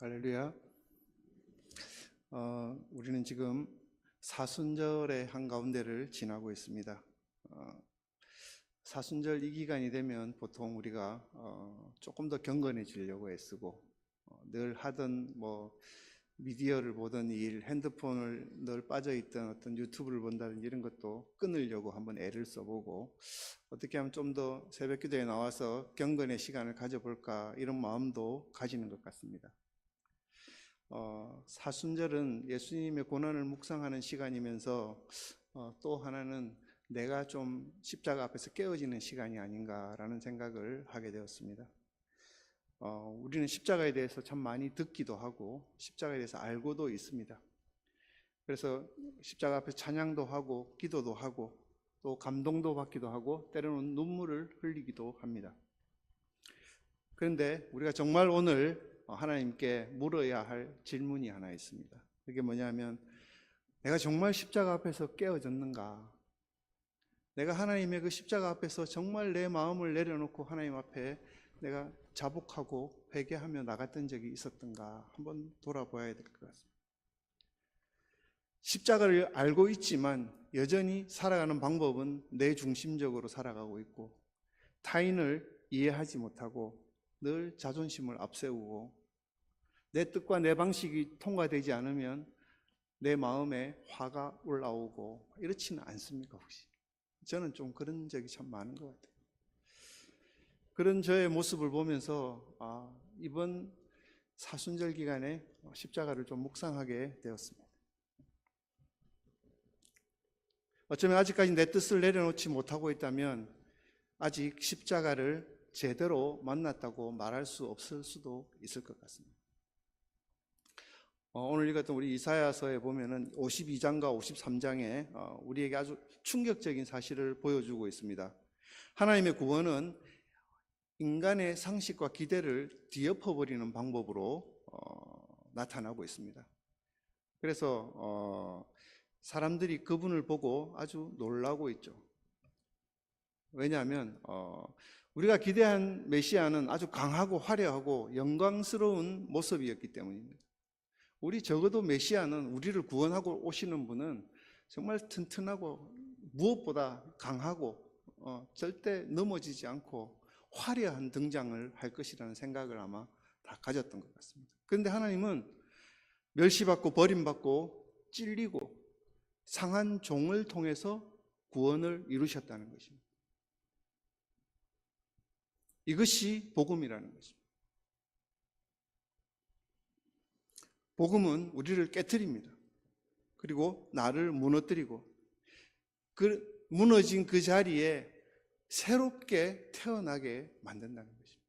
할렐루야. 우리는 지금 사순절의 한가운데를 지나고 있습니다. 사순절 이 기간이 되면 보통 우리가 조금 더 경건해지려고 애쓰고 늘 하던 미디어를 보던 일, 핸드폰을 늘 빠져있던 어떤 유튜브를 본다든지 이런 것도 끊으려고 한번 애를 써보고 어떻게 하면 좀 더 새벽 기도에 나와서 경건의 시간을 가져볼까 이런 마음도 가지는 것 같습니다. 사순절은 예수님의 고난을 묵상하는 시간이면서 또 하나는 내가 좀 십자가 앞에서 깨어지는 시간이 아닌가라는 생각을 하게 되었습니다. 우리는 십자가에 대해서 참 많이 듣기도 하고 십자가에 대해서 알고도 있습니다. 그래서 십자가 앞에서 찬양도 하고 기도도 하고 또 감동도 받기도 하고 때로는 눈물을 흘리기도 합니다. 그런데 우리가 정말 오늘 하나님께 물어야 할 질문이 하나 있습니다. 그게 뭐냐면 내가 정말 십자가 앞에서 깨어졌는가? 내가 하나님의 그 십자가 앞에서 정말 내 마음을 내려놓고 하나님 앞에 내가 자복하고 회개하며 나갔던 적이 있었던가 한번 돌아봐야 될 것 같습니다. 십자가를 알고 있지만 여전히 살아가는 방법은 내 중심적으로 살아가고 있고 타인을 이해하지 못하고 늘 자존심을 앞세우고 내 뜻과 내 방식이 통과되지 않으면 내 마음에 화가 올라오고 이렇지는 않습니까 혹시? 저는 좀 그런 적이 참 많은 것 같아요. 그런 저의 모습을 보면서 이번 사순절 기간에 십자가를 좀 묵상하게 되었습니다. 어쩌면 아직까지 내 뜻을 내려놓지 못하고 있다면 아직 십자가를 제대로 만났다고 말할 수 없을 수도 있을 것 같습니다. 오늘 읽었던 우리 이사야서에 보면은 52장과 53장에 우리에게 아주 충격적인 사실을 보여주고 있습니다. 하나님의 구원은 인간의 상식과 기대를 뒤엎어버리는 방법으로 나타나고 있습니다. 그래서 사람들이 그분을 보고 아주 놀라고 있죠. 왜냐하면 우리가 기대한 메시아는 아주 강하고 화려하고 영광스러운 모습이었기 때문입니다. 우리 적어도 메시아는 우리를 구원하고 오시는 분은 정말 튼튼하고 무엇보다 강하고 절대 넘어지지 않고 화려한 등장을 할 것이라는 생각을 아마 다 가졌던 것 같습니다. 그런데 하나님은 멸시받고 버림받고 찔리고 상한 종을 통해서 구원을 이루셨다는 것입니다. 이것이 복음이라는 것입니다. 복음은 우리를 깨트립니다. 그리고 나를 무너뜨리고 무너진 그 자리에 새롭게 태어나게 만든다는 것입니다.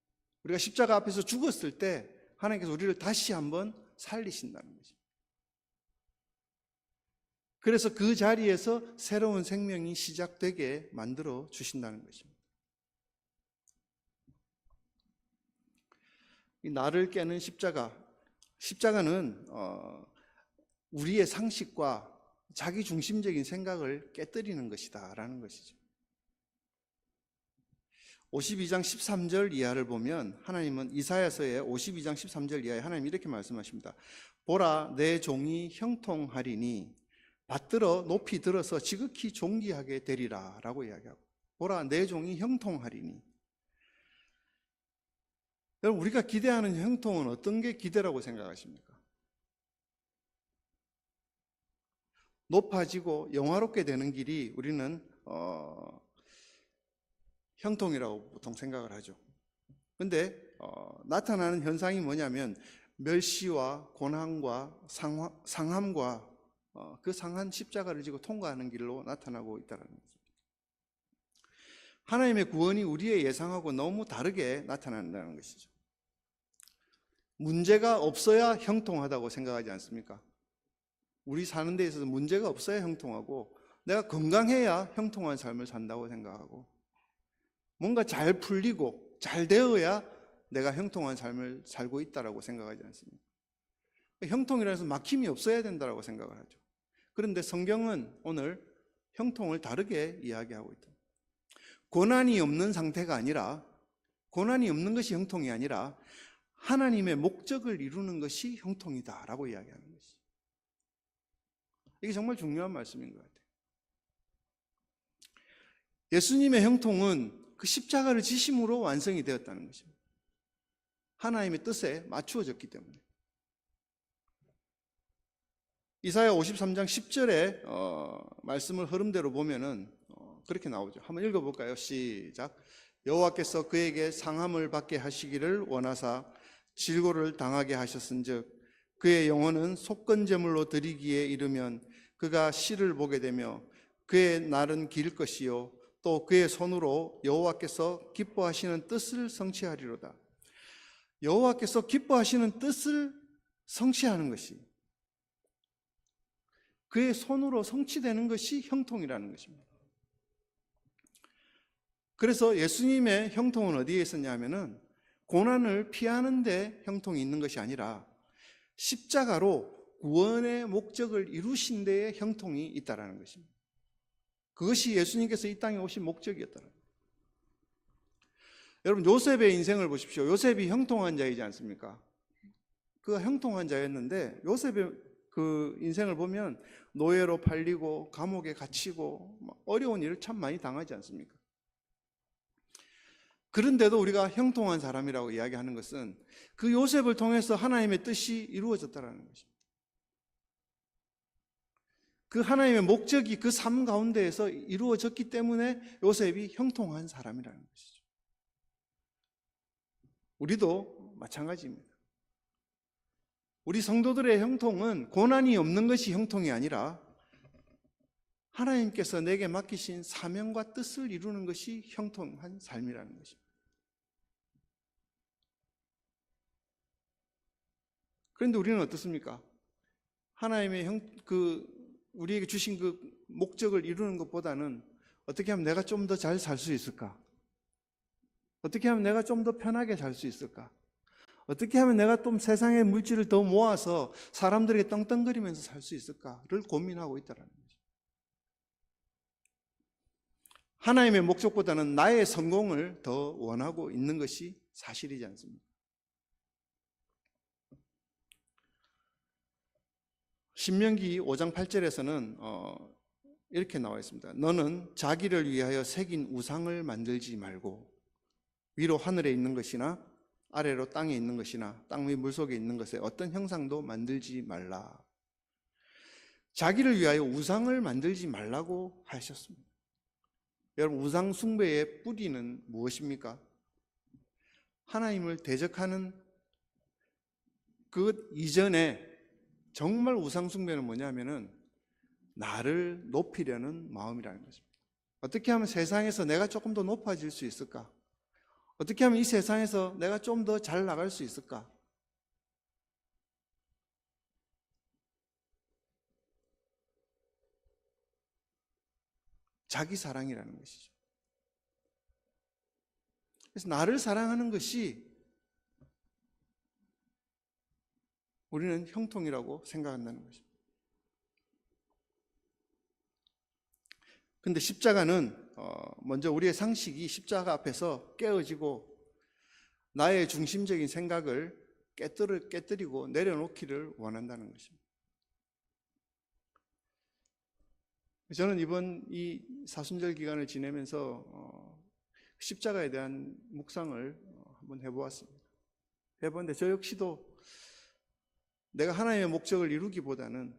우리가 십자가 앞에서 죽었을 때 하나님께서 우리를 다시 한번 살리신다는 것입니다. 그래서 그 자리에서 새로운 생명이 시작되게 만들어 주신다는 것입니다. 이 나를 깨는 십자가는 우리의 상식과 자기 중심적인 생각을 깨뜨리는 것이다 라는 것이죠. 52장 13절 이하를 보면 하나님은 이사야서의 52장 13절 이하에 하나님 이렇게 말씀하십니다. 보라 내 종이 형통하리니 받들어 높이 들어서 지극히 존귀하게 되리라 라고 이야기하고 보라 내 종이 형통하리니. 여러분 우리가 기대하는 형통은 어떤 게 기대라고 생각하십니까? 높아지고 영화롭게 되는 길이 우리는 형통이라고 보통 생각을 하죠. 그런데 나타나는 현상이 뭐냐면 멸시와 고난과 상함과 그 상한 십자가를 지고 통과하는 길로 나타나고 있다는 것입니다. 하나님의 구원이 우리의 예상하고 너무 다르게 나타난다는 것이죠. 문제가 없어야 형통하다고 생각하지 않습니까? 우리 사는 데 있어서 문제가 없어야 형통하고 내가 건강해야 형통한 삶을 산다고 생각하고 뭔가 잘 풀리고 잘 되어야 내가 형통한 삶을 살고 있다고 생각하지 않습니까? 형통이라고 해서 막힘이 없어야 된다고 생각을 하죠. 그런데 성경은 오늘 형통을 다르게 이야기하고 있다. 고난이 없는 상태가 아니라 고난이 없는 것이 형통이 아니라 하나님의 목적을 이루는 것이 형통이다라고 이야기하는 것이죠. 이게 정말 중요한 말씀인 것 같아요. 예수님의 형통은 그 십자가를 지심으로 완성이 되었다는 것입니다. 하나님의 뜻에 맞추어졌기 때문에. 이사야 53장 10절에 말씀을 흐름대로 보면은 그렇게 나오죠. 한번 읽어볼까요? 시작. 여호와께서 그에게 상함을 받게 하시기를 원하사 질고를 당하게 하셨은즉 그의 영혼은 속건제물로 드리기에 이르면 그가 시를 보게 되며 그의 날은 길 것이요 또 그의 손으로 여호와께서 기뻐하시는 뜻을 성취하리로다. 여호와께서 기뻐하시는 뜻을 성취하는 것이, 그의 손으로 성취되는 것이 형통이라는 것입니다. 그래서 예수님의 형통은 어디에 있었냐면은 고난을 피하는 데 형통이 있는 것이 아니라 십자가로 구원의 목적을 이루신 데에 형통이 있다라는 것입니다. 그것이 예수님께서 이 땅에 오신 목적이었다는 거예요. 여러분, 요셉의 인생을 보십시오. 요셉이 형통한 자이지 않습니까? 그가 형통한 자였는데 요셉의 그 인생을 보면 노예로 팔리고 감옥에 갇히고 어려운 일을 참 많이 당하지 않습니까? 그런데도 우리가 형통한 사람이라고 이야기하는 것은 그 요셉을 통해서 하나님의 뜻이 이루어졌다는 것입니다. 그 하나님의 목적이 그 삶 가운데에서 이루어졌기 때문에 요셉이 형통한 사람이라는 것이죠. 우리도 마찬가지입니다. 우리 성도들의 형통은 고난이 없는 것이 형통이 아니라 하나님께서 내게 맡기신 사명과 뜻을 이루는 것이 형통한 삶이라는 것입니다. 그런데 우리는 어떻습니까? 하나님의 우리에게 주신 그 목적을 이루는 것보다는 어떻게 하면 내가 좀 더 잘 살 수 있을까? 어떻게 하면 내가 좀 더 편하게 살 수 있을까? 어떻게 하면 내가 좀 세상의 물질을 더 모아서 사람들에게 떵떵거리면서 살 수 있을까를 고민하고 있다는 거죠. 하나님의 목적보다는 나의 성공을 더 원하고 있는 것이 사실이지 않습니까? 신명기 5장 8절에서는 이렇게 나와 있습니다. 너는 자기를 위하여 새긴 우상을 만들지 말고 위로 하늘에 있는 것이나 아래로 땅에 있는 것이나 땅 위 물속에 있는 것에 어떤 형상도 만들지 말라. 자기를 위하여 우상을 만들지 말라고 하셨습니다. 여러분, 우상 숭배의 뿌리는 무엇입니까? 하나님을 대적하는 그 이전에 정말 우상 숭배는 뭐냐면은 나를 높이려는 마음이라는 것입니다. 어떻게 하면 세상에서 내가 조금 더 높아질 수 있을까? 어떻게 하면 이 세상에서 내가 좀 더 잘 나갈 수 있을까? 자기 사랑이라는 것이죠. 그래서 나를 사랑하는 것이 우리는 형통이라고 생각한다는 것입니다. 그런데 십자가는 먼저 우리의 상식이 십자가 앞에서 깨어지고 나의 중심적인 생각을 깨뜨리고 내려놓기를 원한다는 것입니다. 저는 이번 이 사순절 기간을 지내면서 십자가에 대한 묵상을 한번 해보았습니다. 해보는데 저 역시도 내가 하나님의 목적을 이루기보다는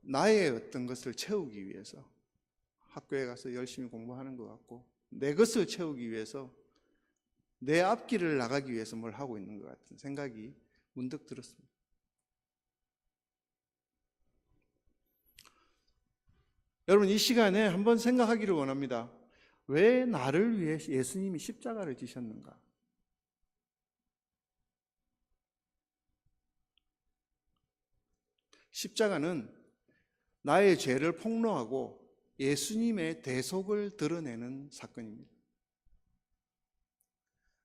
나의 어떤 것을 채우기 위해서 학교에 가서 열심히 공부하는 것 같고 내 것을 채우기 위해서 내 앞길을 나가기 위해서 뭘 하고 있는 것 같은 생각이 문득 들었습니다. 여러분, 이 시간에 한번 생각하기를 원합니다. 왜 나를 위해 예수님이 십자가를 지셨는가? 십자가는 나의 죄를 폭로하고 예수님의 대속을 드러내는 사건입니다.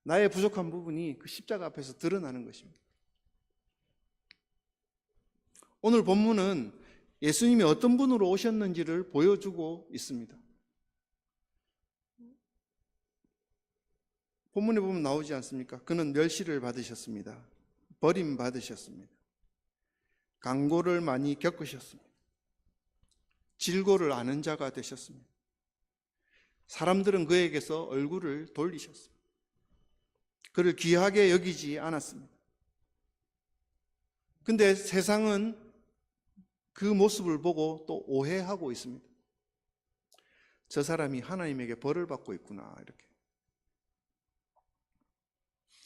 나의 부족한 부분이 그 십자가 앞에서 드러나는 것입니다. 오늘 본문은 예수님이 어떤 분으로 오셨는지를 보여주고 있습니다. 본문에 보면 나오지 않습니까? 그는 멸시를 받으셨습니다. 버림받으셨습니다. 강고를 많이 겪으셨습니다. 질고를 아는 자가 되셨습니다. 사람들은 그에게서 얼굴을 돌리셨습니다. 그를 귀하게 여기지 않았습니다. 근데 세상은 그 모습을 보고 또 오해하고 있습니다. 저 사람이 하나님에게 벌을 받고 있구나, 이렇게.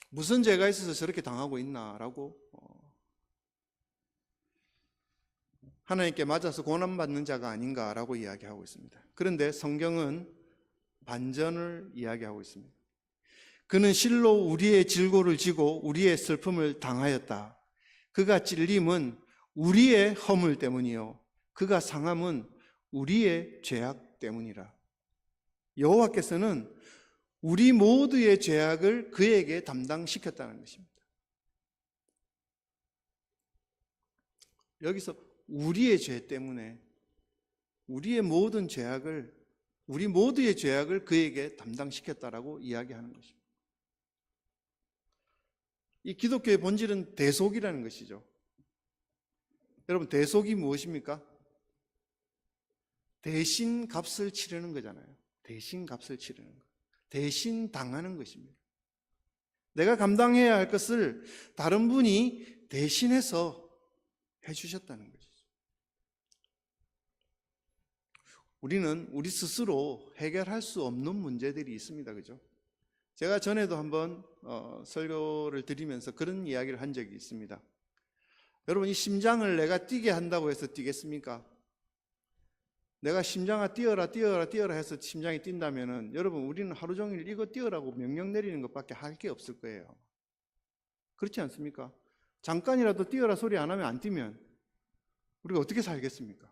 무슨 죄가 있어서 저렇게 당하고 있나라고 하나님께 맞아서 고난받는 자가 아닌가라고 이야기하고 있습니다. 그런데 성경은 반전을 이야기하고 있습니다. 그는 실로 우리의 질고를 지고 우리의 슬픔을 당하였다. 그가 찔림은 우리의 허물 때문이요 그가 상함은 우리의 죄악 때문이라. 여호와께서는 우리 모두의 죄악을 그에게 담당시켰다는 것입니다. 여기서 우리의 죄 때문에 우리의 모든 죄악을, 우리 모두의 죄악을 그에게 담당시켰다라고 이야기하는 것입니다. 이 기독교의 본질은 대속이라는 것이죠. 여러분, 대속이 무엇입니까? 대신 값을 치르는 거잖아요. 대신 값을 치르는 것. 대신 당하는 것입니다. 내가 감당해야 할 것을 다른 분이 대신해서 해주셨다는 것이죠. 우리는 우리 스스로 해결할 수 없는 문제들이 있습니다. 그죠? 제가 전에도 한번 설교를 드리면서 그런 이야기를 한 적이 있습니다. 여러분, 이 심장을 내가 뛰게 한다고 해서 뛰겠습니까? 내가 심장아 뛰어라 뛰어라 뛰어라 해서 심장이 뛴다면은 여러분, 우리는 하루 종일 이거 뛰어라고 명령 내리는 것밖에 할 게 없을 거예요. 그렇지 않습니까? 잠깐이라도 뛰어라 소리 안 하면 안 뛰면 우리가 어떻게 살겠습니까?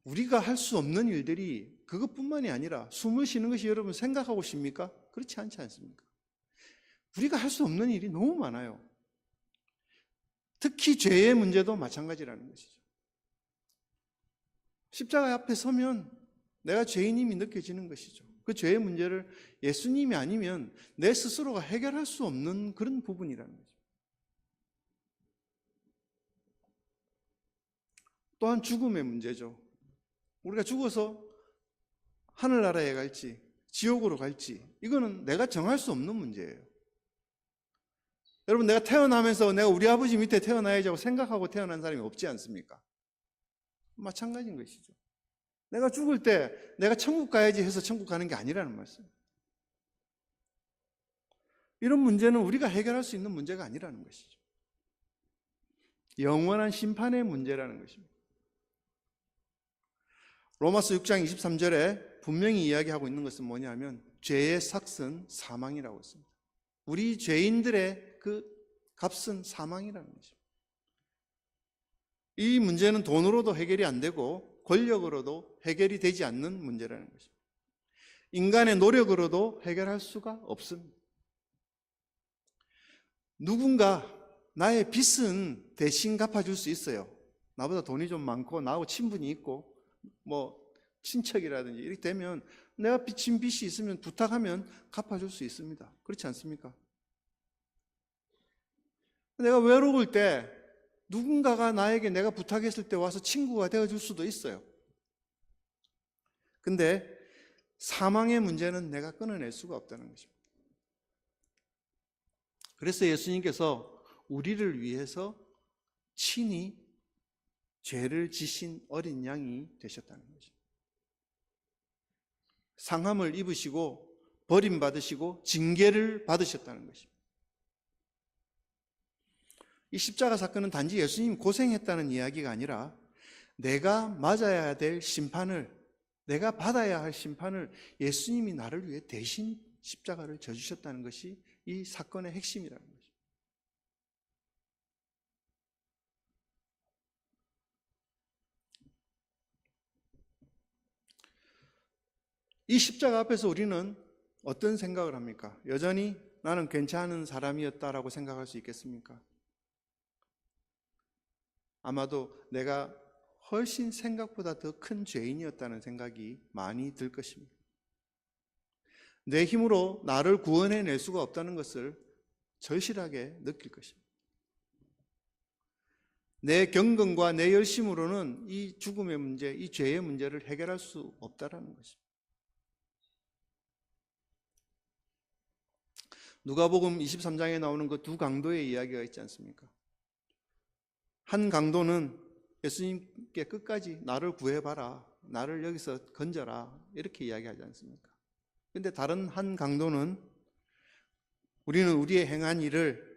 우리가 할 수 없는 일들이 그것뿐만이 아니라 숨을 쉬는 것이 여러분 생각하고 쉽니까? 그렇지 않지 않습니까? 우리가 할 수 없는 일이 너무 많아요. 특히 죄의 문제도 마찬가지라는 것이죠. 십자가 앞에 서면 내가 죄인임이 느껴지는 것이죠. 그 죄의 문제를 예수님이 아니면 내 스스로가 해결할 수 없는 그런 부분이라는 거죠. 또한 죽음의 문제죠. 우리가 죽어서 하늘나라에 갈지 지옥으로 갈지 이거는 내가 정할 수 없는 문제예요. 여러분, 내가 태어나면서 내가 우리 아버지 밑에 태어나야지 하고 생각하고 태어난 사람이 없지 않습니까? 마찬가지인 것이죠. 내가 죽을 때 내가 천국 가야지 해서 천국 가는 게 아니라는 말씀. 이런 문제는 우리가 해결할 수 있는 문제가 아니라는 것이죠. 영원한 심판의 문제라는 것입니다. 로마서 6장 23절에 분명히 이야기하고 있는 것은 뭐냐면 죄의 삭은 사망이라고 했습니다. 우리 죄인들의 그 값은 사망이라는 것입니다. 이 문제는 돈으로도 해결이 안 되고 권력으로도 해결이 되지 않는 문제라는 것입니다. 인간의 노력으로도 해결할 수가 없습니다. 누군가 나의 빚은 대신 갚아줄 수 있어요. 나보다 돈이 좀 많고 나하고 친분이 있고 뭐 친척이라든지 이렇게 되면 내가 빚진 빚이 있으면 부탁하면 갚아줄 수 있습니다. 그렇지 않습니까? 내가 외로울 때 누군가가 나에게 내가 부탁했을 때 와서 친구가 되어줄 수도 있어요. 근데 사망의 문제는 내가 끊어낼 수가 없다는 것입니다. 그래서 예수님께서 우리를 위해서 친히 죄를 지신 어린 양이 되셨다는 거죠. 상함을 입으시고 버림받으시고 징계를 받으셨다는 것입니다. 이 십자가 사건은 단지 예수님 고생했다는 이야기가 아니라 내가 맞아야 될 심판을, 내가 받아야 할 심판을 예수님이 나를 위해 대신 십자가를 져주셨다는 것이 이 사건의 핵심이라는 거죠. 이 십자가 앞에서 우리는 어떤 생각을 합니까? 여전히 나는 괜찮은 사람이었다라고 생각할 수 있겠습니까? 아마도 내가 훨씬 생각보다 더 큰 죄인이었다는 생각이 많이 들 것입니다. 내 힘으로 나를 구원해낼 수가 없다는 것을 절실하게 느낄 것입니다. 내 경건과 내 열심으로는 이 죽음의 문제, 이 죄의 문제를 해결할 수 없다는 것입니다. 누가복음 23장에 나오는 그 두 강도의 이야기가 있지 않습니까? 한 강도는 예수님께 끝까지 나를 구해봐라, 나를 여기서 건져라, 이렇게 이야기하지 않습니까? 근데 다른 한 강도는 우리는 우리의 행한 일을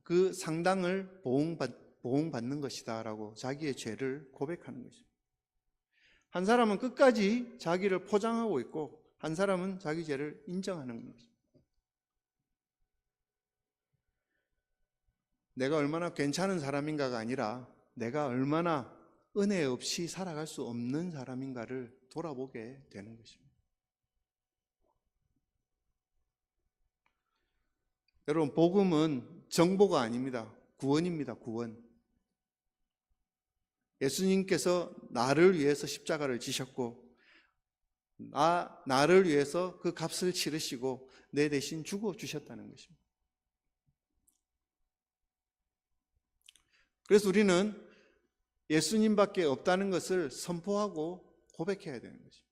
그 상당을 보응받는 것이다 라고 자기의 죄를 고백하는 것입니다. 한 사람은 끝까지 자기를 포장하고 있고 한 사람은 자기 죄를 인정하는 것입니다. 내가 얼마나 괜찮은 사람인가가 아니라 내가 얼마나 은혜 없이 살아갈 수 없는 사람인가를 돌아보게 되는 것입니다. 여러분, 복음은 정보가 아닙니다. 구원입니다. 구원. 예수님께서 나를 위해서 십자가를 지셨고 나를 위해서 그 값을 치르시고 내 대신 죽어 주셨다는 것입니다. 그래서 우리는 예수님밖에 없다는 것을 선포하고 고백해야 되는 것입니다.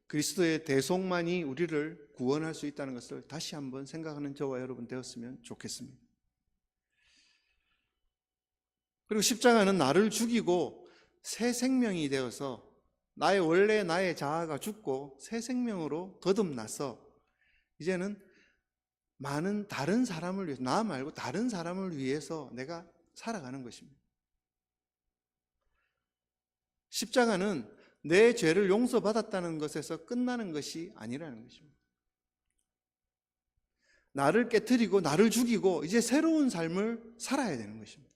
그리스도의 대속만이 우리를 구원할 수 있다는 것을 다시 한번 생각하는 저와 여러분 되었으면 좋겠습니다. 그리고 십자가는 나를 죽이고 새 생명이 되어서 나의 자아가 죽고 새 생명으로 거듭나서 이제는 많은 다른 사람을 위해서, 나 말고 다른 사람을 위해서 내가 살아가는 것입니다. 십자가는 내 죄를 용서받았다는 것에서 끝나는 것이 아니라는 것입니다. 나를 깨트리고 나를 죽이고 이제 새로운 삶을 살아야 되는 것입니다.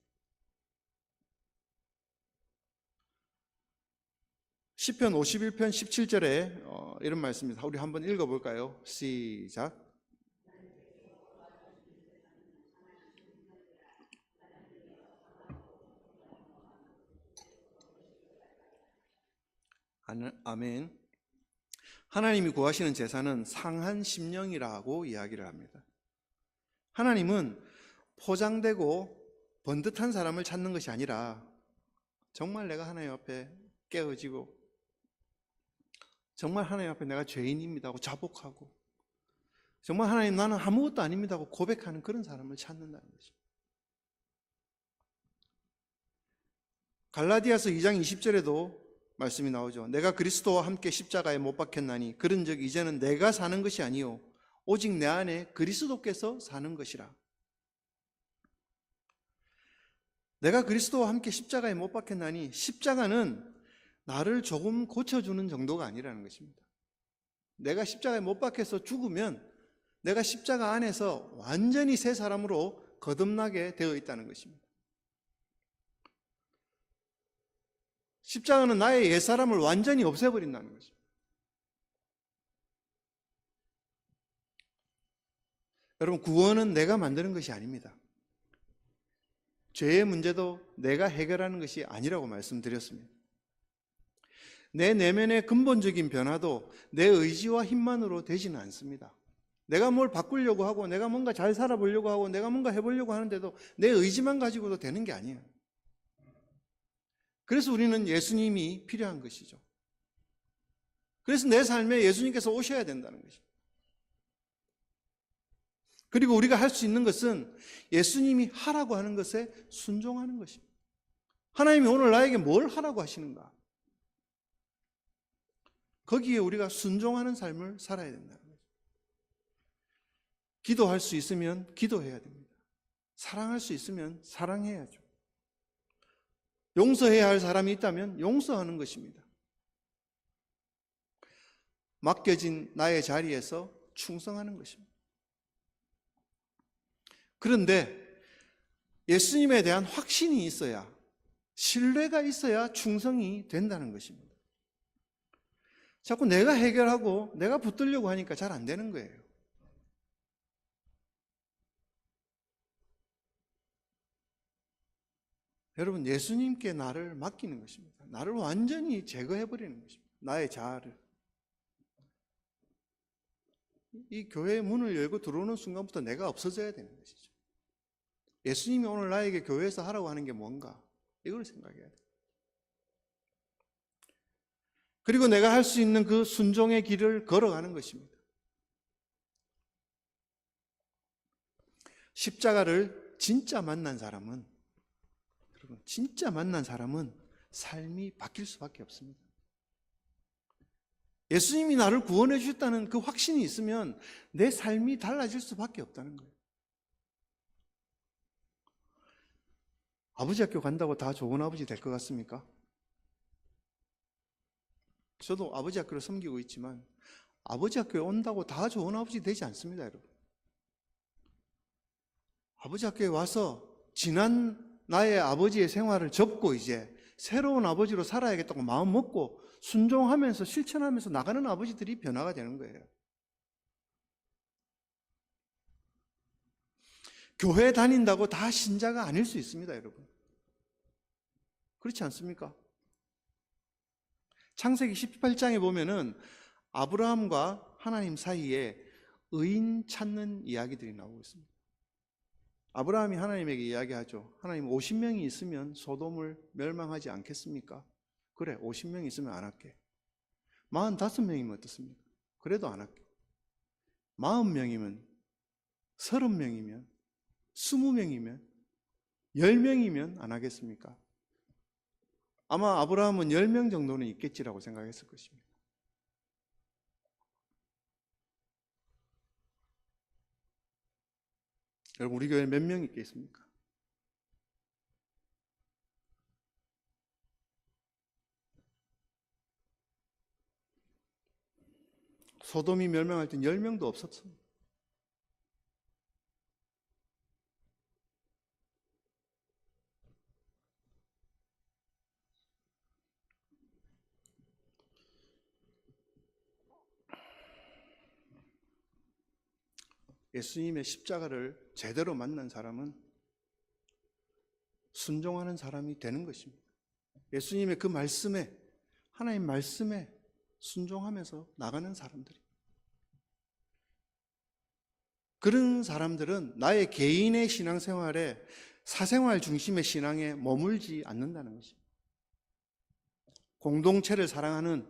시편 51편 17절에 이런 말씀입니다. 우리 한번 읽어볼까요? 시작. 아멘. 하나님이 구하시는 제사는 상한 심령이라고 이야기를 합니다. 하나님은 포장되고 번듯한 사람을 찾는 것이 아니라 정말 내가 하나님 앞에 깨어지고 정말 하나님 앞에 내가 죄인입니다 하고 자복하고 정말 하나님 나는 아무것도 아닙니다 하고 고백하는 그런 사람을 찾는다는 것입니다. 갈라디아서 2장 20절에도 말씀이 나오죠. 내가 그리스도와 함께 십자가에 못 박혔나니 그런즉 이제는 내가 사는 것이 아니요 오직 내 안에 그리스도께서 사는 것이라. 내가 그리스도와 함께 십자가에 못 박혔나니 십자가는 나를 조금 고쳐주는 정도가 아니라는 것입니다. 내가 십자가에 못 박혀서 죽으면 내가 십자가 안에서 완전히 새 사람으로 거듭나게 되어 있다는 것입니다. 십자가는 나의 옛사람을 완전히 없애버린다는 것입니다. 여러분, 구원은 내가 만드는 것이 아닙니다. 죄의 문제도 내가 해결하는 것이 아니라고 말씀드렸습니다. 내 내면의 근본적인 변화도 내 의지와 힘만으로 되지는 않습니다. 내가 뭘 바꾸려고 하고 내가 뭔가 잘 살아보려고 하고 내가 뭔가 해보려고 하는데도 내 의지만 가지고도 되는 게 아니에요. 그래서 우리는 예수님이 필요한 것이죠. 그래서 내 삶에 예수님께서 오셔야 된다는 것입니다. 그리고 우리가 할 수 있는 것은 예수님이 하라고 하는 것에 순종하는 것입니다. 하나님이 오늘 나에게 뭘 하라고 하시는가? 거기에 우리가 순종하는 삶을 살아야 된다는 거죠. 기도할 수 있으면 기도해야 됩니다. 사랑할 수 있으면 사랑해야죠. 용서해야 할 사람이 있다면 용서하는 것입니다. 맡겨진 나의 자리에서 충성하는 것입니다. 그런데 예수님에 대한 확신이 있어야, 신뢰가 있어야 충성이 된다는 것입니다. 자꾸 내가 해결하고 내가 붙들려고 하니까 잘 안 되는 거예요. 여러분, 예수님께 나를 맡기는 것입니다. 나를 완전히 제거해버리는 것입니다. 나의 자아를. 이 교회의 문을 열고 들어오는 순간부터 내가 없어져야 되는 것이죠. 예수님이 오늘 나에게 교회에서 하라고 하는 게 뭔가, 이걸 생각해야 돼요. 그리고 내가 할 수 있는 그 순종의 길을 걸어가는 것입니다. 십자가를 진짜 만난 사람은, 여러분, 진짜 만난 사람은 삶이 바뀔 수밖에 없습니다. 예수님이 나를 구원해 주셨다는 그 확신이 있으면 내 삶이 달라질 수밖에 없다는 거예요. 아버지 학교 간다고 다 좋은 아버지 될 것 같습니까? 저도 아버지 학교를 섬기고 있지만 아버지 학교에 온다고 다 좋은 아버지 되지 않습니다, 여러분. 아버지 학교에 와서 지난 나의 아버지의 생활을 접고 이제 새로운 아버지로 살아야겠다고 마음 먹고 순종하면서 실천하면서 나가는 아버지들이 변화가 되는 거예요. 교회 다닌다고 다 신자가 아닐 수 있습니다, 여러분. 그렇지 않습니까? 창세기 18장에 보면은 아브라함과 하나님 사이에 의인 찾는 이야기들이 나오고 있습니다. 아브라함이 하나님에게 이야기하죠. 하나님, 50명이 있으면 소돔을 멸망하지 않겠습니까? 그래, 50명이 있으면 안 할게. 45명이면 어떻습니까? 그래도 안 할게. 40명이면, 30명이면, 20명이면, 10명이면 안 하겠습니까? 아마 아브라함은 10명 정도는 있겠지라고 생각했을 것입니다. 여러분, 우리 교회에 몇 명 있겠습니까? 소돔이 멸망할 땐 10명도 없었습니다. 예수님의 십자가를 제대로 만난 사람은 순종하는 사람이 되는 것입니다. 예수님의 그 말씀에, 하나님 말씀에 순종하면서 나가는 사람들이. 그런 사람들은 나의 개인의 신앙생활에 사생활 중심의 신앙에 머물지 않는다는 것입니다. 공동체를 사랑하는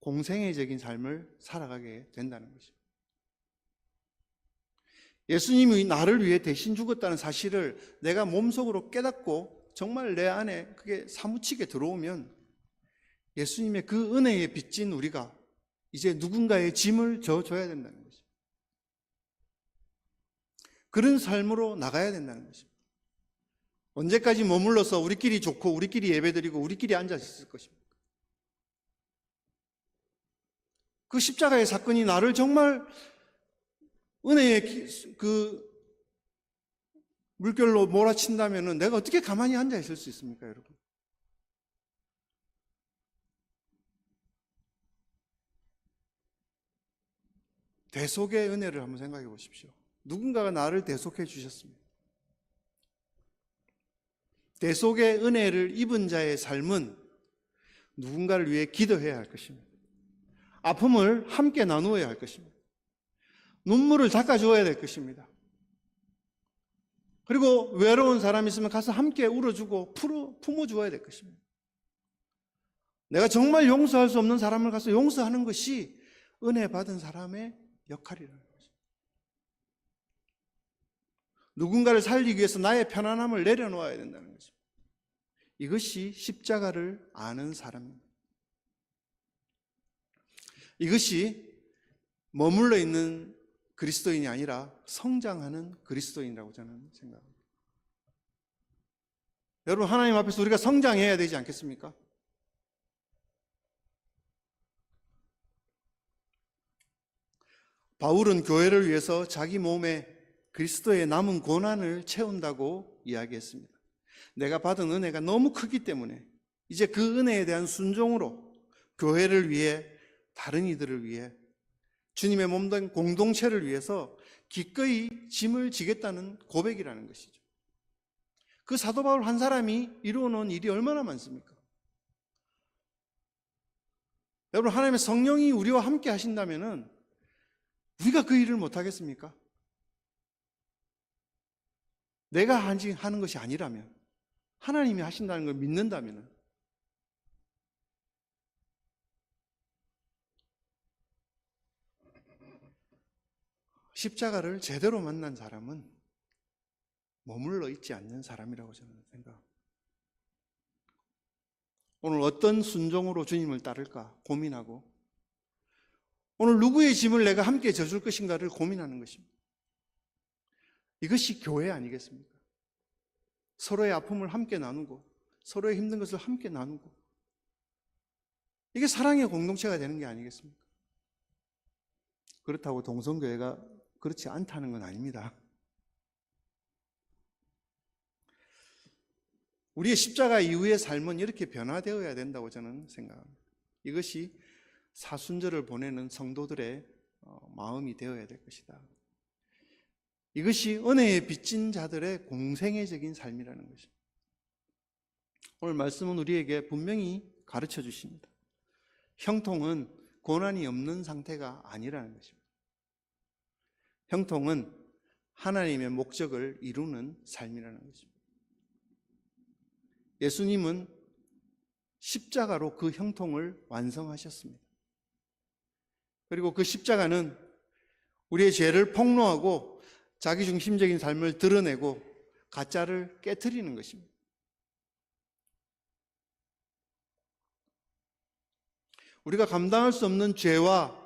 공생애적인 삶을 살아가게 된다는 것입니다. 예수님이 나를 위해 대신 죽었다는 사실을 내가 몸속으로 깨닫고 정말 내 안에 그게 사무치게 들어오면 예수님의 그 은혜에 빚진 우리가 이제 누군가의 짐을 져줘야 된다는 것입니다. 그런 삶으로 나가야 된다는 것입니다. 언제까지 머물러서 우리끼리 좋고 우리끼리 예배드리고 우리끼리 앉아 있을 것입니까? 그 십자가의 사건이 나를 정말 은혜의 그 물결로 몰아친다면 내가 어떻게 가만히 앉아 있을 수 있습니까, 여러분? 대속의 은혜를 한번 생각해 보십시오. 누군가가 나를 대속해 주셨습니다. 대속의 은혜를 입은 자의 삶은 누군가를 위해 기도해야 할 것입니다. 아픔을 함께 나누어야 할 것입니다. 눈물을 닦아주어야 될 것입니다. 그리고 외로운 사람이 있으면 가서 함께 울어주고 품어주어야 될 것입니다. 내가 정말 용서할 수 없는 사람을 가서 용서하는 것이 은혜 받은 사람의 역할이라는 것입니다. 누군가를 살리기 위해서 나의 편안함을 내려놓아야 된다는 것입니다. 이것이 십자가를 아는 사람입니다. 이것이 머물러 있는 그리스도인이 아니라 성장하는 그리스도인이라고 저는 생각합니다. 여러분, 하나님 앞에서 우리가 성장해야 되지 않겠습니까? 바울은 교회를 위해서 자기 몸에 그리스도의 남은 고난을 채운다고 이야기했습니다. 내가 받은 은혜가 너무 크기 때문에 이제 그 은혜에 대한 순종으로 교회를 위해, 다른 이들을 위해, 주님의 몸된 공동체를 위해서 기꺼이 짐을 지겠다는 고백이라는 것이죠. 그 사도 바울 한 사람이 이루어놓은 일이 얼마나 많습니까? 여러분, 하나님의 성령이 우리와 함께 하신다면은 우리가 그 일을 못하겠습니까? 내가 하는 것이 아니라면, 하나님이 하신다는 걸 믿는다면, 십자가를 제대로 만난 사람은 머물러 있지 않는 사람이라고 저는 생각합니다. 오늘 어떤 순종으로 주님을 따를까 고민하고, 오늘 누구의 짐을 내가 함께 져줄 것인가를 고민하는 것입니다. 이것이 교회 아니겠습니까? 서로의 아픔을 함께 나누고, 서로의 힘든 것을 함께 나누고, 이게 사랑의 공동체가 되는 게 아니겠습니까? 그렇다고 동성교회가 그렇지 않다는 건 아닙니다. 우리의 십자가 이후의 삶은 이렇게 변화되어야 된다고 저는 생각합니다. 이것이 사순절을 보내는 성도들의 마음이 되어야 될 것이다. 이것이 은혜에 빚진 자들의 공생애적인 삶이라는 것입니다. 오늘 말씀은 우리에게 분명히 가르쳐 주십니다. 형통은 고난이 없는 상태가 아니라는 것입니다. 형통은 하나님의 목적을 이루는 삶이라는 것입니다. 예수님은 십자가로 그 형통을 완성하셨습니다. 그리고 그 십자가는 우리의 죄를 폭로하고 자기중심적인 삶을 드러내고 가짜를 깨트리는 것입니다. 우리가 감당할 수 없는 죄와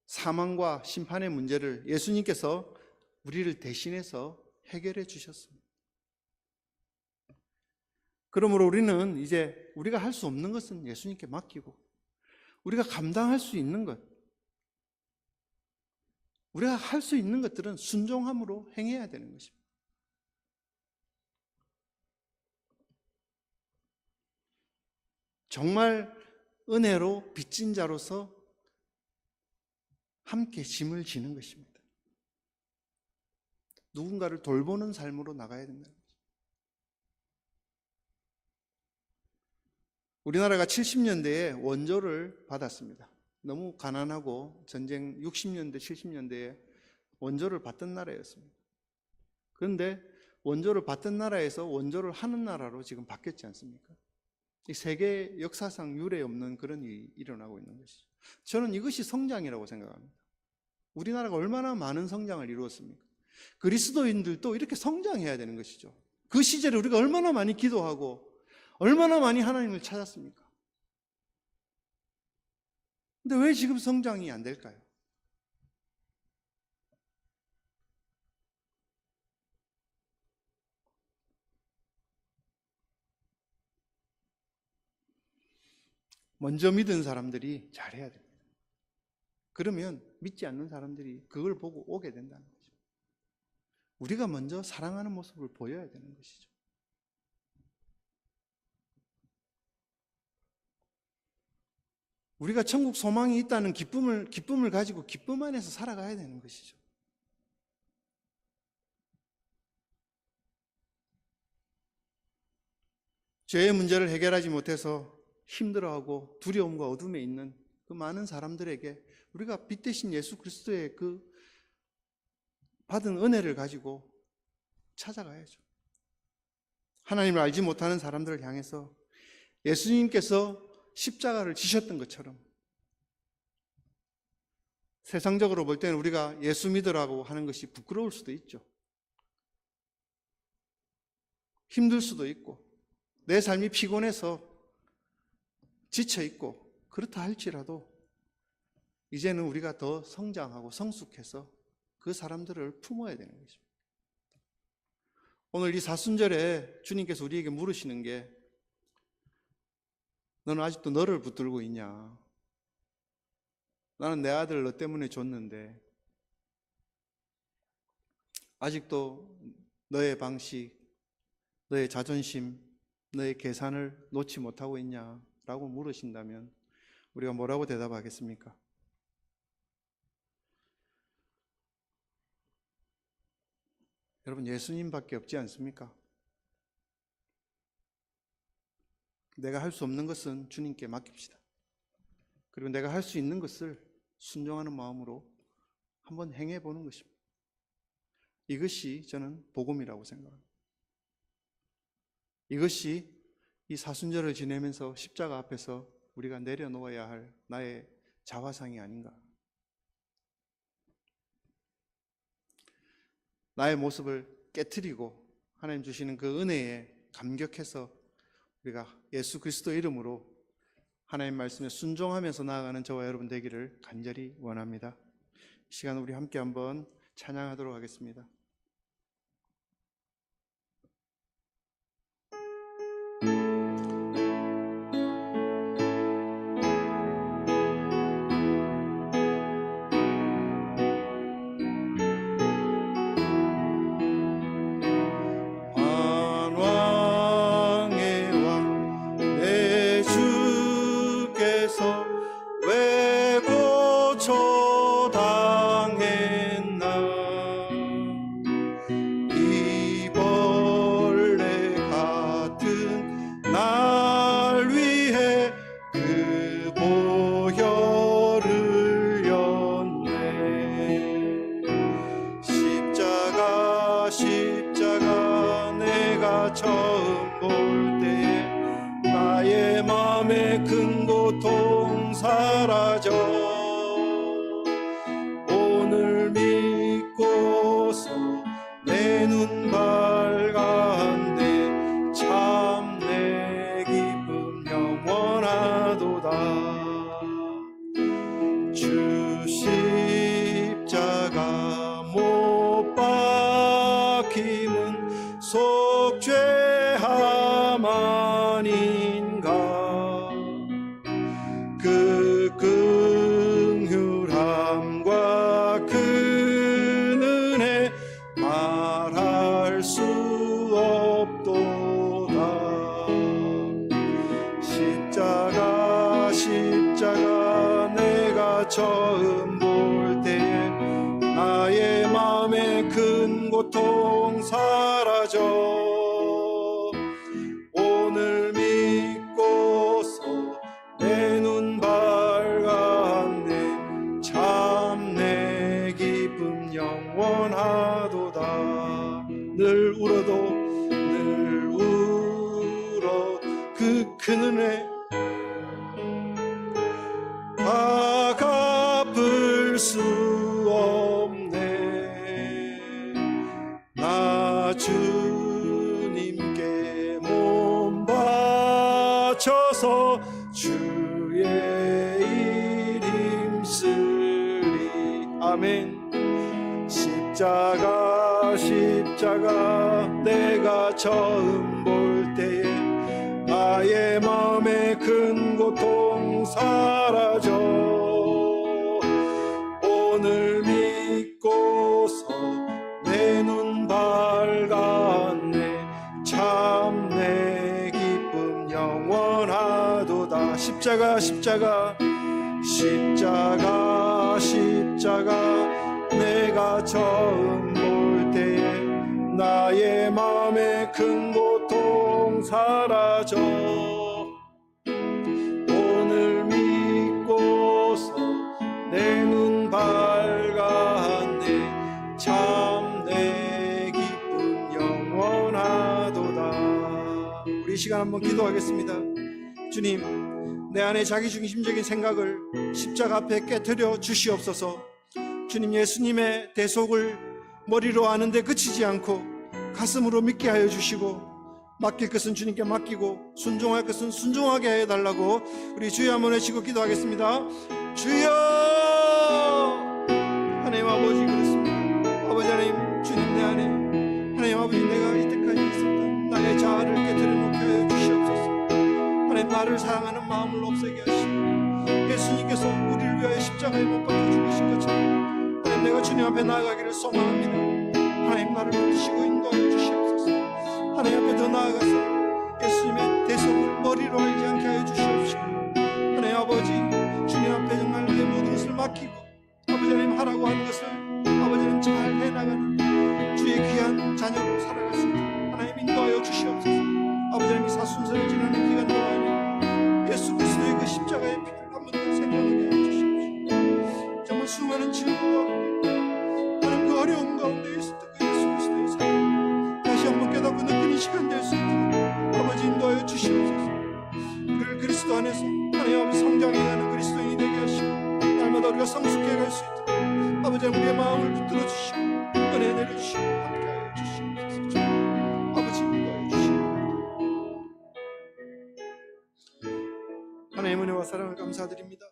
사망과 심판의 문제를 예수님께서 우리를 대신해서 해결해 주셨습니다. 그러므로 우리는 이제 우리가 할 수 없는 것은 예수님께 맡기고, 우리가 감당할 수 있는 것, 우리가 할 수 있는 것들은 순종함으로 행해야 되는 것입니다. 정말 은혜로 빚진 자로서 함께 짐을 지는 것입니다. 누군가를 돌보는 삶으로 나가야 된다는 거죠. 우리나라가 70년대에 원조를 받았습니다. 너무 가난하고 전쟁 60년대, 70년대에 원조를 받던 나라였습니다. 그런데 원조를 받던 나라에서 원조를 하는 나라로 지금 바뀌었지 않습니까? 이 세계 역사상 유례 없는 그런 일이 일어나고 있는 것이죠. 저는 이것이 성장이라고 생각합니다. 우리나라가 얼마나 많은 성장을 이루었습니까? 그리스도인들도 이렇게 성장해야 되는 것이죠. 그 시절에 우리가 얼마나 많이 기도하고 얼마나 많이 하나님을 찾았습니까? 근데 왜 지금 성장이 안 될까요? 먼저 믿은 사람들이 잘해야 됩니다. 그러면 믿지 않는 사람들이 그걸 보고 오게 된다는 거죠. 우리가 먼저 사랑하는 모습을 보여야 되는 것이죠. 우리가 천국 소망이 있다는 기쁨을 가지고 기쁨 안에서 살아가야 되는 것이죠. 죄의 문제를 해결하지 못해서 힘들어하고 두려움과 어둠에 있는 그 많은 사람들에게 우리가 빛 대신 예수 그리스도의 그 받은 은혜를 가지고 찾아가야죠. 하나님을 알지 못하는 사람들을 향해서 예수님께서 십자가를 지셨던 것처럼, 세상적으로 볼 때는 우리가 예수 믿으라고 하는 것이 부끄러울 수도 있죠. 힘들 수도 있고, 내 삶이 피곤해서 지쳐 있고, 그렇다 할지라도 이제는 우리가 더 성장하고 성숙해서 그 사람들을 품어야 되는 것입니다. 오늘 이 사순절에 주님께서 우리에게 물으시는 게, 너는 아직도 너를 붙들고 있냐? 나는 내 아들 너 때문에 줬는데 아직도 너의 방식, 너의 자존심, 너의 계산을 놓지 못하고 있냐? 라고 물으신다면 우리가 뭐라고 대답하겠습니까? 여러분, 예수님밖에 없지 않습니까? 내가 할 수 없는 것은 주님께 맡깁시다. 그리고 내가 할 수 있는 것을 순종하는 마음으로 한번 행해 보는 것입니다. 이것이 저는 복음이라고 생각합니다. 이것이 이 사순절을 지내면서 십자가 앞에서 우리가 내려놓아야 할 나의 자화상이 아닌가. 나의 모습을 깨트리고 하나님 주시는 그 은혜에 감격해서 우리가 예수 그리스도 이름으로 하나님 말씀에 순종하면서 나아가는 저와 여러분 되기를 간절히 원합니다. 이 시간 우리 함께 한번 찬양하도록 하겠습니다. 처음 볼 때에 나의 마음에 큰 고통 사라져 오늘 믿고서 내 눈 밝았네 참 내 기쁨 영원하도다 주 십자가 못 박힘은 속죄함 아닌가 그 긍휼함과 그 은혜 말할 수 없도다 십자가 내가 처음 볼 때에 나의 마음에 큰 고통 사라져 오늘 믿고서 내 눈 밝았네 참 내 기쁨 영원하도다 늘 울어도 늘 울어 그 큰 은혜 다 갚을 수 없네 나 주님께 몸 바쳐서 주의 일 힘쓰리 아멘 십자가 내가 처음 볼 때에 나의 마음에 큰 고통 사라져 오늘 믿고서 내 눈 밝았네 참 내 기쁨 영원하도다 십자가 내가 처음 볼 때에 나의 마음에 큰 고통 사라져 오늘 믿고서 내 눈 밝았네 참 내 기쁨 영원하도다 우리 이 시간 한번 기도하겠습니다. 주님 내 안에 자기중심적인 생각을 십자가 앞에 깨트려 주시옵소서. 주님 예수님의 대속을 머리로 아는데 그치지 않고 가슴으로 믿게 하여 주시고 맡길 것은 주님께 맡기고 순종할 것은 순종하게 해달라고 우리 주여 한번 외치고 기도하겠습니다. 주여 하나님 아버지 그렇습니다. 아버지 하나님 주님 내 안에 하나님 아버지 내가 이때까지 있었던 나의 자아를 깨뜨려 놓게 하여 주시옵소서. 하나님 나를 사랑하는 마음을 없애게 하시고 예수님께서 우리를 위하여 십자가에 못 박혀 죽으신 것처럼 하나님 내가 주님 앞에 나아가기를 소망합니다. 하나님 나를 붙드시고 인도하여 주시옵소서. 하나님 앞에 더 나아가서 예수님의 대속을 머리로 알지 않게 하여 주시옵시고 하나님 아버지 주님 앞에 정말 내 모든 것을 맡기고 아버지 하나님 하라고 하는 것을 아버지 하나님 잘 해나가는 주의 귀한 자녀로 살아갈 수 있도록 하나님 인도하여 주시옵소서. 아버지 하나님 이 사순절을 지나는 기간 동안에 십자가의 피를 한 번 더 생각하게 해주십시오. 정말 수많은 질문과 하나님 그 어려움 가운데 있을 때 그 예수 그리스도의 사랑 다시 한번 깨닫고 느끼는 시간 될 수 있도록 아버지 인도하여 주시옵소서. 우리를 그리스도 안에서 하나님 아버지 성장해가는 그리스도인이 되게 하시고 날마다 우리가 성숙해 갈 수 있도록 아버지 우리의 마음을 붙들어 주시고 은혜 내려주시고 함께하여 주시옵소서. 아버지 인도하여 주시옵소서. 하나님의 은혜와 사랑을 감사드립니다.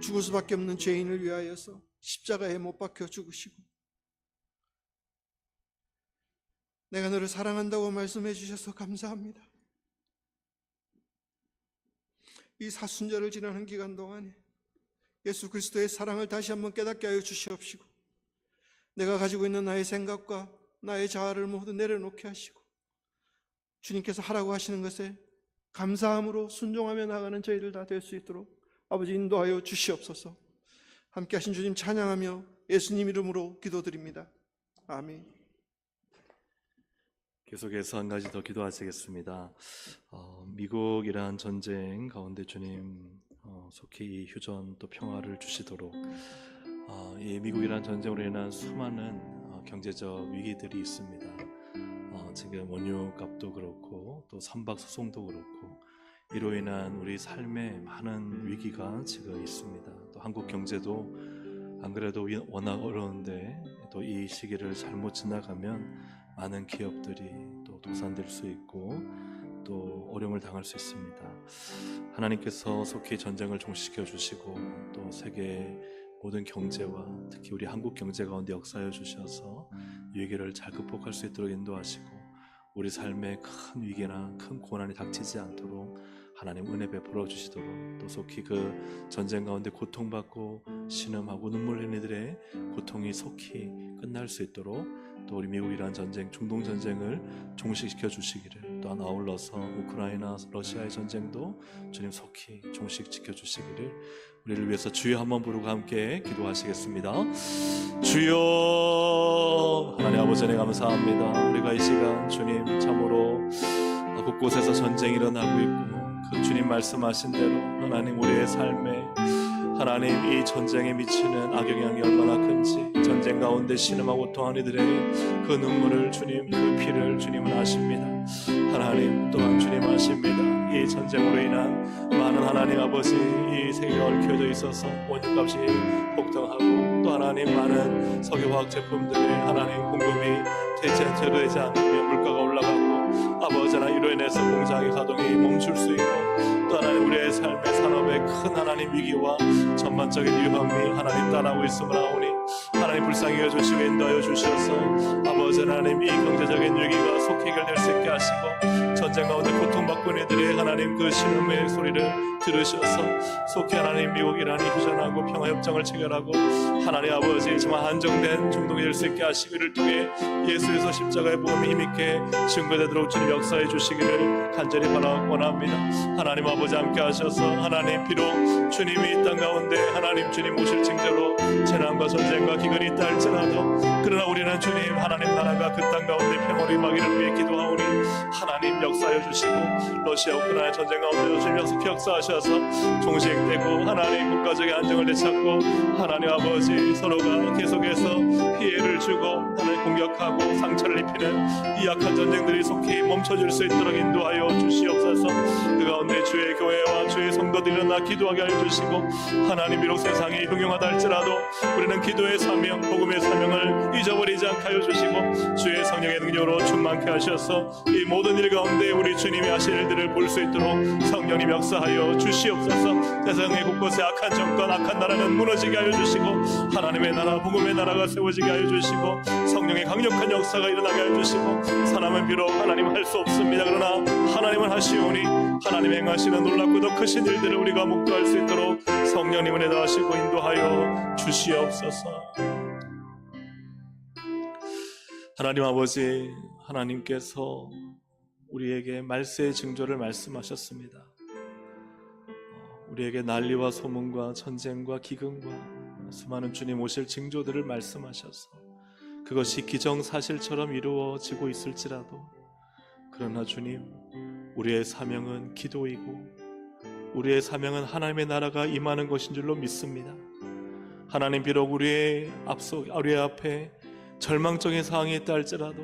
죽을 수밖에 없는 죄인을 위하여서 십자가에 못 박혀 죽으시고 내가 너를 사랑한다고 말씀해 주셔서 감사합니다. 이 사순절을 지나는 기간 동안에 예수 그리스도의 사랑을 다시 한번 깨닫게 하여 주시옵시고 내가 가지고 있는 나의 생각과 나의 자아를 모두 내려놓게 하시고 주님께서 하라고 하시는 것에 감사함으로 순종하며 나가는 저희들 다 될 수 있도록 아버지 인도하여 주시옵소서. 함께 하신 주님 찬양하며 예수님 이름으로 기도드립니다. 아멘. 계속해서 한 가지 더 기도하시겠습니다. 미국 이란 전쟁 가운데 주님 속히 이 휴전 또 평화를 주시도록 이 미국 이란 전쟁으로 인한 수많은 경제적 위기들이 있습니다. 지금 원유 값도 그렇고 또 선박 소송도 그렇고 이로 인한 우리 삶에 많은 위기가 지금 있습니다. 또 한국 경제도 안 그래도 워낙 어려운데 또 이 시기를 잘못 지나가면 많은 기업들이 또 도산될 수 있고 또 어려움을 당할 수 있습니다. 하나님께서 속히 전쟁을 종식시켜 주시고 또 세계 모든 경제와 특히 우리 한국 경제 가운데 역사해 주셔서 위기를 잘 극복할 수 있도록 인도하시고 우리 삶에 큰 위기나 큰 고난이 닥치지 않도록 하나님 은혜 베풀어 주시도록 또 속히 그 전쟁 가운데 고통받고 신음하고 눈물 흘리는 이들의 고통이 속히 끝날 수 있도록 또 우리 미국 이란 전쟁, 중동 전쟁을 종식시켜 주시기를 또 아울러서 우크라이나 러시아의 전쟁도 주님 속히 종식시켜 주시기를 우리를 위해서 주여 한번 부르고 함께 기도하시겠습니다. 주여 하나님 아버지 은혜 감사합니다. 우리가 이 시간 주님 참으로 곳곳에서 전쟁이 일어나고 있고 그 주님 말씀하신 대로 하나님 우리의 삶에 하나님 이 전쟁에 미치는 악영향이 얼마나 큰지 전쟁 가운데 신음하고 고통하는 이들의 그 눈물을 주님 그 피를 주님은 아십니다. 하나님 또한 주님 아십니다. 이 전쟁으로 인한 많은 하나님 아버지 이 세계가 얽혀져 있어서 원유값이 폭등하고 또 하나님 많은 석유화학 제품들의 하나님 공급이 제대로 되지 않으며 물가가 올라가고 아버지 하나님 이로 인해서 공장의 가동이 멈출 수 있고 또 하나님 우리의 삶의 산업에 큰 하나님 위기와 전반적인 위험이 하나님 따라오고 있음을 아오니 하나님 불쌍히 여주시고 인도하여 주셔서 아버지 하나님 이 경제적인 위기가 속히 해결될 수 있게 하시고 전쟁 가운데 고통받고 있는 이들의 하나님 그 신음의 소리를 들으셔서 속히 하나님 미국 이란이 휴전하고 평화협정을 체결하고 하나님 아버지 정말 안정된 중동이 될 수 있게 하시기를 통해 예수에서 십자가의 복음이 힘있게 증거되도록 주님 역사해 주시기를 간절히 원합니다. 하나님 아버지 함께 하셔서 하나님 비록 주님이 이 땅 가운데 하나님 주님 오실 징조로 재난과 전쟁과 기근이 있다 할지라도 그러나 우리는 주님 하나님 나라가 그 땅 가운데 평화로 임하기를 위해 기도하오니 하나님 역사해 주시고 러시아 우크라이나 전쟁 가운데 주님 역사하셔서 종식되고 하나님 국가적인 안정을 되찾고 하나님 아버지 서로가 계속해서 피해를 주고 하나님 공격하고 상처를 입히는 이 약한 전쟁들이 속히 멈춰질 수 있도록 인도하여 주시옵소서. 그 가운데 주의 교회와 주의 성도들이 일어나 기도하게 하여 주시고 하나님 비록 세상이 흉흉하다 할지라도 우리는 기도의 사명 복음의 사명을 잊어버리지 않게 하여 주시고 주의 성령의 능력으로 충만케 하셔서 이 모든 일 가운데 우리 주님이 하실 일들을 볼 수 있도록 성령님 역사하여 주시옵소서. 세상의 곳곳에 악한 정권 악한 나라는 무너지게 하여 주시고 하나님의 나라 복음의 나라가 세워지게 하여 주시고 성령의 강력한 역사가 일어나게 하여 주시고 사람은 비록 하나님 할 수 없습니다. 그러나 하나님은 하시오니 하나님 행하시는 놀랍고 더 크신 일들을 우리가 목도할 수 있도록 성령님을 인도하시고 인도하여 주시옵소서. 하나님 아버지 하나님께서 우리에게 말세의 징조를 말씀하셨습니다. 우리에게 난리와 소문과 전쟁과 기근과 수많은 주님 오실 징조들을 말씀하셔서 그것이 기정사실처럼 이루어지고 있을지라도 그러나 주님 우리의 사명은 기도이고 우리의 사명은 하나님의 나라가 임하는 것인 줄로 믿습니다. 하나님, 비록 우리의 앞에 절망적인 상황이 있다 할지라도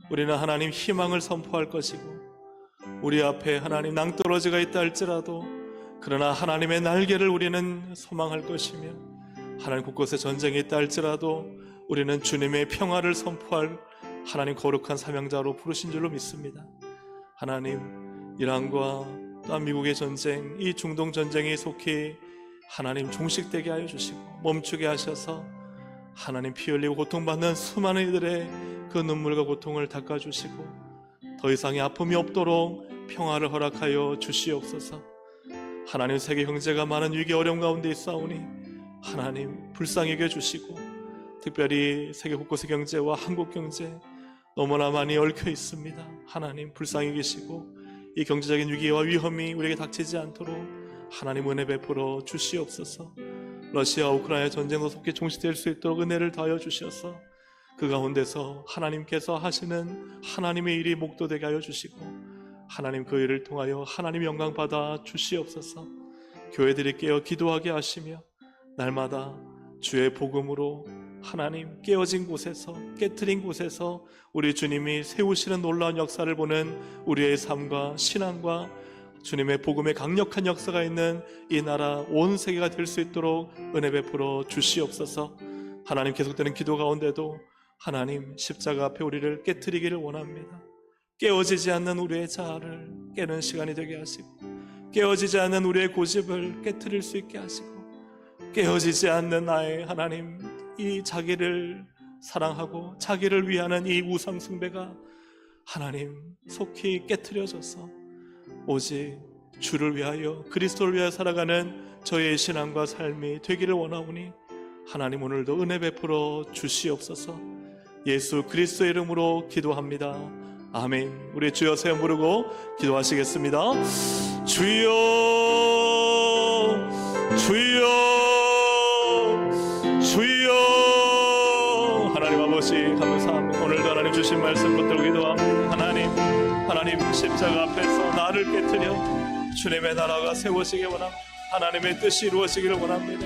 우리는 하나님 희망을 선포할 것이고, 우리 앞에 하나님 낭떠러지가 있다 할지라도 그러나 하나님의 날개를 우리는 소망할 것이며, 하나님 곳곳에 전쟁이 있다 할지라도 우리는 주님의 평화를 선포할 하나님 거룩한 사명자로 부르신 줄로 믿습니다. 하나님, 이란과 또한 미국의 전쟁, 이 중동 전쟁이 속히 하나님 종식되게 하여 주시고 멈추게 하셔서 하나님 피 흘리고 고통받는 수많은 이들의 그 눈물과 고통을 닦아주시고 더 이상의 아픔이 없도록 평화를 허락하여 주시옵소서. 하나님, 세계 경제가 많은 위기 어려움 가운데 있사오니 하나님 불쌍히 여겨주시고, 특별히 세계 곳곳의 경제와 한국 경제 너무나 많이 얽혀 있습니다. 하나님 불쌍히 계시고 이 경제적인 위기와 위험이 우리에게 닥치지 않도록 하나님 은혜 베풀어 주시옵소서. 러시아 우크라이나 전쟁도 속히 종식될 수 있도록 은혜를 다하여 주셔서 그 가운데서 하나님께서 하시는 하나님의 일이 목도되게 하여 주시고 하나님 그 일을 통하여 하나님 영광 받아 주시옵소서. 교회들이 깨어 기도하게 하시며 날마다 주의 복음으로 하나님 깨어진 곳에서, 깨트린 곳에서 우리 주님이 세우시는 놀라운 역사를 보는 우리의 삶과 신앙과 주님의 복음의 강력한 역사가 있는 이 나라 온 세계가 될 수 있도록 은혜 베풀어 주시옵소서. 하나님, 계속되는 기도 가운데도 하나님 십자가 앞에 우리를 깨트리기를 원합니다. 깨어지지 않는 우리의 자아를 깨는 시간이 되게 하시고, 깨어지지 않는 우리의 고집을 깨트릴 수 있게 하시고, 깨어지지 않는 나의 하나님 이 자기를 사랑하고 자기를 위하는 이 우상 숭배가 하나님 속히 깨트려져서 오직 주를 위하여, 그리스도를 위하여 살아가는 저의 신앙과 삶이 되기를 원하오니 하나님 오늘도 은혜 베풀어 주시옵소서. 예수 그리스도의 이름으로 기도합니다. 아멘. 우리 주여 세 번 부르고 기도하시겠습니다. 주여, 주여, 주여. 하나님 아버지 감사합니다. 오늘도 하나님 주신 말씀 붙들고 기도합니다. 하나님 십자가 앞에서 나를 깨트려 주님의 나라가 세워지기 원합니다. 하나님의 뜻이 이루어지기를 원합니다.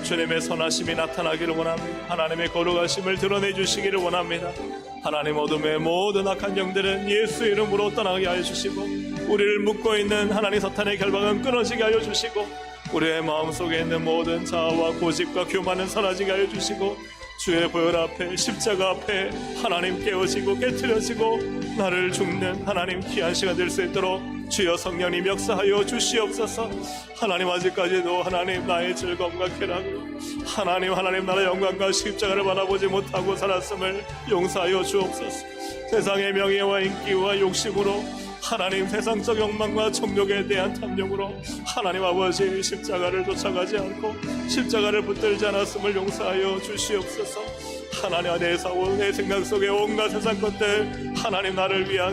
주님의 선하심이 나타나기를 원합니다. 하나님의 거룩하심을 드러내 주시기를 원합니다. 하나님, 어둠의 모든 악한 영들은 예수의 이름으로 떠나게 하여 주시고 우리를 묶고 있는 하나님 사탄의 결박은 끊어지게 하여 주시고 우리의 마음속에 있는 모든 자아와 고집과 교만은 사라지게 하여 주시고 주의 보혈 앞에, 십자가 앞에 하나님 깨어지고 깨트려지고 나를 죽는 하나님 귀한 시간 될 수 있도록 주여 성령님 역사하여 주시옵소서. 하나님, 아직까지도 하나님 나의 즐거움과 쾌락으로 하나님 나라의 영광과 십자가를 바라보지 못하고 살았음을 용서하여 주옵소서. 세상의 명예와 인기와 욕심으로 하나님 세상적 욕망과 정욕에 대한 탐욕으로 하나님 아버지 십자가를 쫓아가지 않고 십자가를 붙들지 않았음을 용서하여 주시옵소서. 하나님, 내 사고 내 생각 속에 온갖 세상 것들 하나님 나를 위한